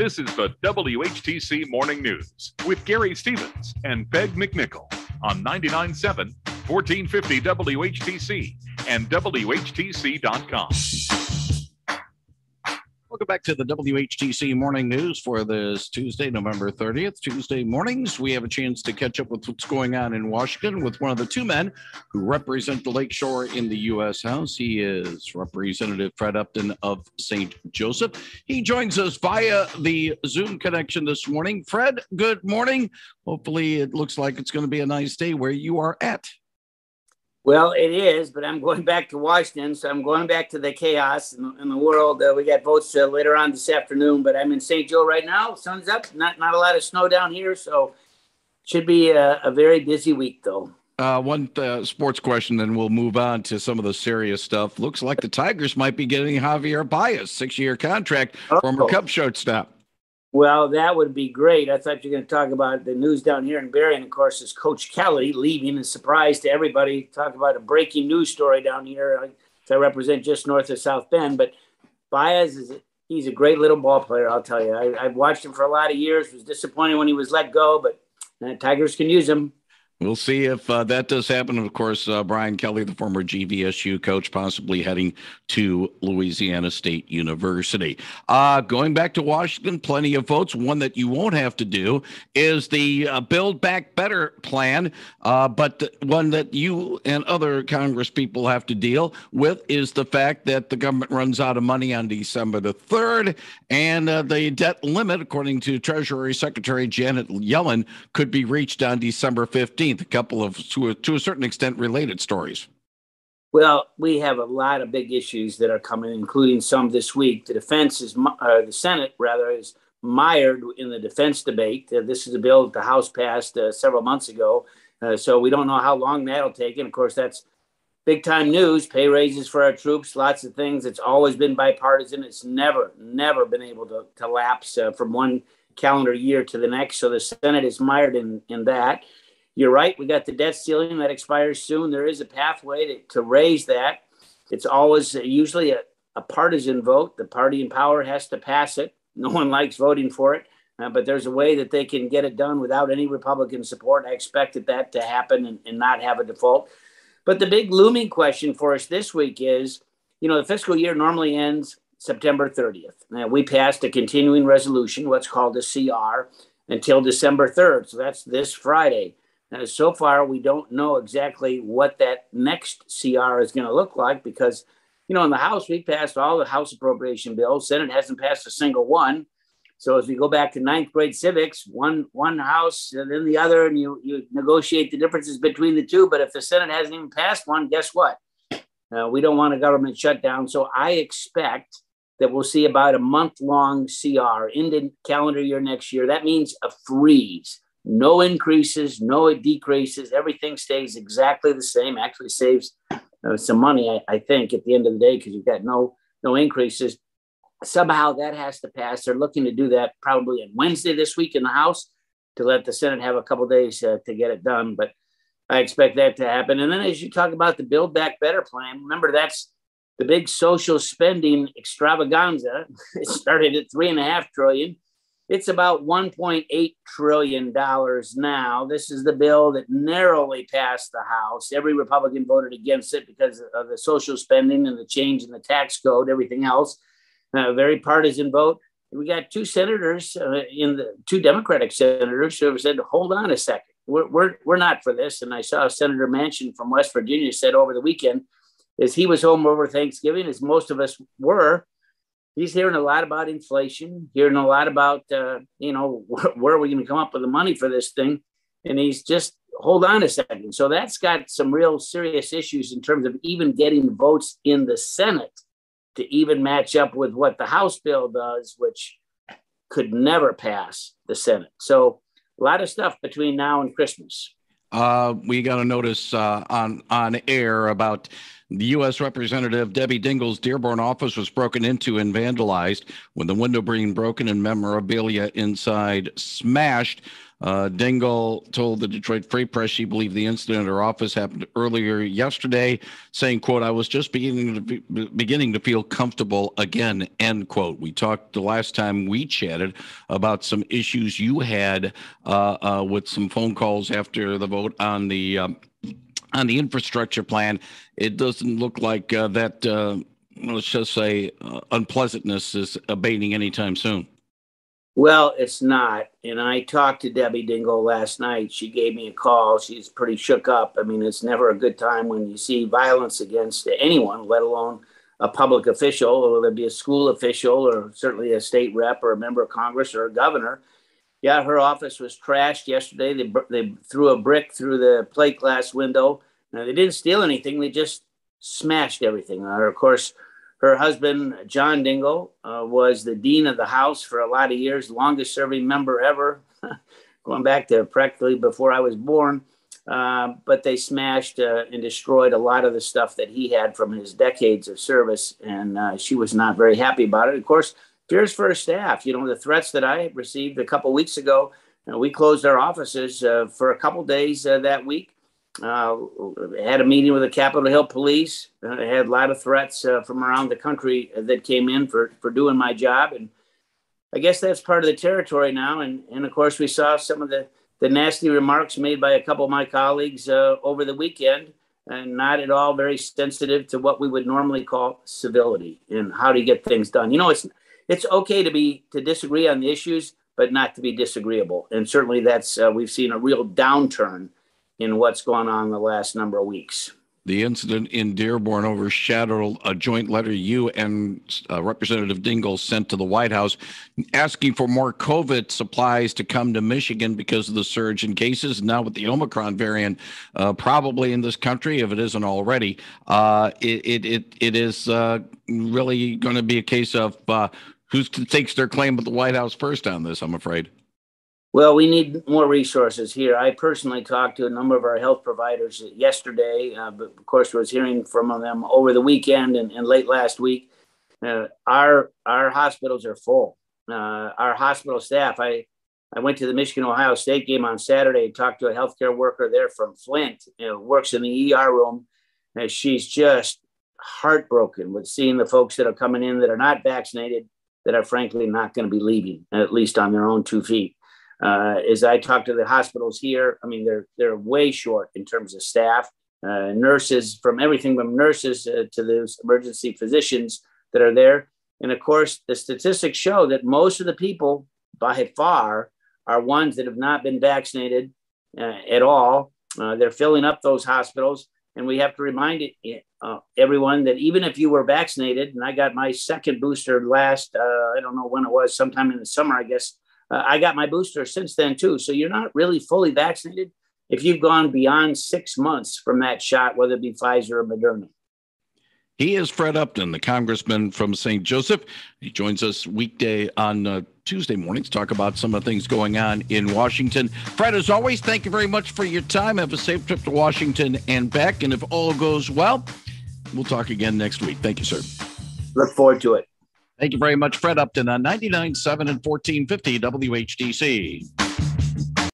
This is the WHTC Morning News with Gary Stevens and Peg McNichol on 99.7, 1450 WHTC and WHTC.com. Welcome back to the WHTC Morning News for this Tuesday, November 30th. Tuesday mornings, we have a chance to catch up with what's going on in Washington with one of the two men who represent the Lakeshore in the U.S. House. He is Representative Fred Upton of St. Joseph. He joins us via the Zoom connection this morning. Fred, good morning. Hopefully it looks like it's going to be a nice day where you are at. Well, it is, but I'm going back to Washington, so I'm going back to the chaos in the world. We got votes later on this afternoon, but I'm in St. Joe right now. Sun's up, not a lot of snow down here, so should be a very busy week, though. One sports question, then we'll move on to some of the serious stuff. Looks like the Tigers might be getting Javier Baez, 6-year contract, former Cubs shortstop. Well, that would be great. I thought you were going to talk about the news down here in Berrien. Of course, is Coach Kelly leaving, a surprise to everybody. Talk about a breaking news story down here. I represent just north of South Bend. But Baez, he's a great little ball player, I'll tell you. I've watched him for a lot of years. Was disappointed when he was let go, but Tigers can use him. We'll see if that does happen. Of course, Brian Kelly, the former GVSU coach, possibly heading to Louisiana State University. Going back to Washington, plenty of votes. One that you won't have to do is the Build Back Better plan, but one that you and other Congress people have to deal with is the fact that the government runs out of money on December the 3rd, and the debt limit, according to Treasury Secretary Janet Yellen, could be reached on December 15th. A couple of, to a certain extent, related stories. Well, we have a lot of big issues that are coming, including some this week. The Senate is mired in the defense debate. This is a bill that the House passed several months ago, so we don't know how long that'll take. And of course, that's big time news. Pay raises for our troops, lots of things. It's always been bipartisan. It's never been able to lapse from one calendar year to the next. So the Senate is mired in that. You're right. We got the debt ceiling that expires soon. There is a pathway to raise that. It's always usually a partisan vote. The party in power has to pass it. No one likes voting for it, but there's a way that they can get it done without any Republican support. I expected that to happen and not have a default. But the big looming question for us this week is, the fiscal year normally ends September 30th. Now, we passed a continuing resolution, what's called a CR, until December 3rd. So that's this Friday. Now, so far, we don't know exactly what that next CR is going to look like because, in the House, we passed all the House appropriation bills. Senate hasn't passed a single one. So as we go back to ninth grade civics, one House and then the other, and you negotiate the differences between the two. But if the Senate hasn't even passed one, guess what? We don't want a government shutdown. So I expect that we'll see about a month-long CR into calendar year next year. That means a freeze. No increases, no decreases. Everything stays exactly the same. Actually saves some money, I think, at the end of the day, because you've got no increases. Somehow that has to pass. They're looking to do that probably on Wednesday this week in the House to let the Senate have a couple of days to get it done. But I expect that to happen. And then as you talk about the Build Back Better plan, remember that's the big social spending extravaganza. It started at $3.5 trillion. It's about $1.8 trillion now. This is the bill that narrowly passed the House. Every Republican voted against it because of the social spending and the change in the tax code, everything else. A very partisan vote. We got two senators, two Democratic senators who have said, hold on a second. We're not for this. And I saw Senator Manchin from West Virginia said over the weekend, as he was home over Thanksgiving, as most of us were, he's hearing a lot about inflation, hearing a lot about, where are we going to come up with the money for this thing? And he's just, hold on a second. So that's got some real serious issues in terms of even getting votes in the Senate to even match up with what the House bill does, which could never pass the Senate. So a lot of stuff between now and Christmas. We got a notice on air about the U.S. Representative Debbie Dingell's Dearborn office was broken into and vandalized, with the window being broken and memorabilia inside smashed. Dingell told the Detroit Free Press she believed the incident at her office happened earlier yesterday, saying, quote, "I was just beginning to feel comfortable again," end quote. We talked the last time we chatted about some issues you had with some phone calls after the vote on the infrastructure plan. It doesn't look like that, let's just say, unpleasantness is abating anytime soon. Well, it's not. And I talked to Debbie Dingell last night. She gave me a call. She's pretty shook up. I mean, it's never a good time when you see violence against anyone, let alone a public official, whether it be a school official or certainly a state rep or a member of Congress or a governor. Yeah, her office was trashed yesterday. They threw a brick through the plate glass window. Now, they didn't steal anything. They just smashed everything. Of course, her husband, John Dingell, was the dean of the House for a lot of years, longest serving member ever, going back to practically before I was born. But they smashed and destroyed a lot of the stuff that he had from his decades of service. And she was not very happy about it. Of course, fears for her staff. You know, the threats that I received a couple of weeks ago, we closed our offices for a couple of days that week. Had a meeting with the Capitol Hill Police. Had a lot of threats from around the country that came in for doing my job. And I guess that's part of the territory now. And of course, we saw some of the nasty remarks made by a couple of my colleagues over the weekend, and not at all very sensitive to what we would normally call civility and how to get things done. You know, it's okay to disagree on the issues, but not to be disagreeable. And certainly that's we've seen a real downturn in what's gone on the last number of weeks. The incident in Dearborn overshadowed a joint letter you and Representative Dingell sent to the White House asking for more COVID supplies to come to Michigan because of the surge in cases. Now with the Omicron variant probably in this country, if it isn't already, it is really going to be a case of who takes their claim at the White House first on this, I'm afraid. Well, we need more resources here. I personally talked to a number of our health providers yesterday, but of course was hearing from them over the weekend and late last week. Our hospitals are full. Our hospital staff, I went to the Michigan-Ohio State game on Saturday and talked to a healthcare worker there from Flint, works in the ER room. She's just heartbroken with seeing the folks that are coming in that are not vaccinated, that are frankly not going to be leaving, at least on their own 2 feet. As I talk to the hospitals here, I mean, they're way short in terms of staff, nurses, from everything from nurses to those emergency physicians that are there. And of course, the statistics show that most of the people by far are ones that have not been vaccinated at all. They're filling up those hospitals. And we have to remind everyone that even if you were vaccinated, and I got my second booster last, I don't know when it was, sometime in the summer, I guess, I got my booster since then, too. So you're not really fully vaccinated if you've gone beyond 6 months from that shot, whether it be Pfizer or Moderna. He is Fred Upton, the congressman from St. Joseph. He joins us weekday on Tuesday mornings to talk about some of the things going on in Washington. Fred, as always, thank you very much for your time. Have a safe trip to Washington and back. And if all goes well, we'll talk again next week. Thank you, sir. Look forward to it. Thank you very much, Fred Upton on 99.7 and 1450 WHTC.